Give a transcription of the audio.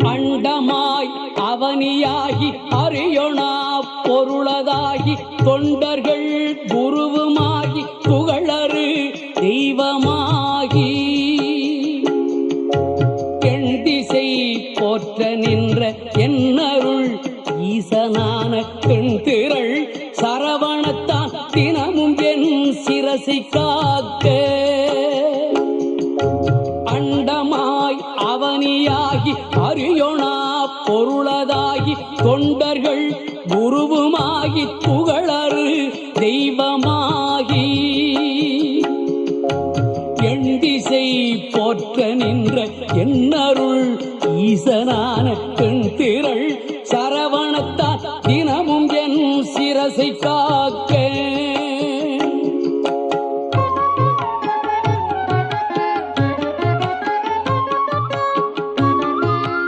அண்டமாய் அவனியாகி அறியொணா பொருளதாகி தொண்டர்கள் குருவுமாகி புகழறு தெய்வமாகி எண்திசை போற்ற நின்ற என்னருள் ஈசனான பெண்திரள் சரவணத்தான் தினமும் என் சிரசை காக்க அண்டமாய் அவனியாகி அறியொணா பொருளதாகி தொண்டர்கள் குருவுமாகி புகழறு தெய்வமாகி எண்திசை போற்ற நின்ற என்னருள் ஈசனான பெண்திரள் சரவணத்தால் தினமும் என் சிரசை காக்க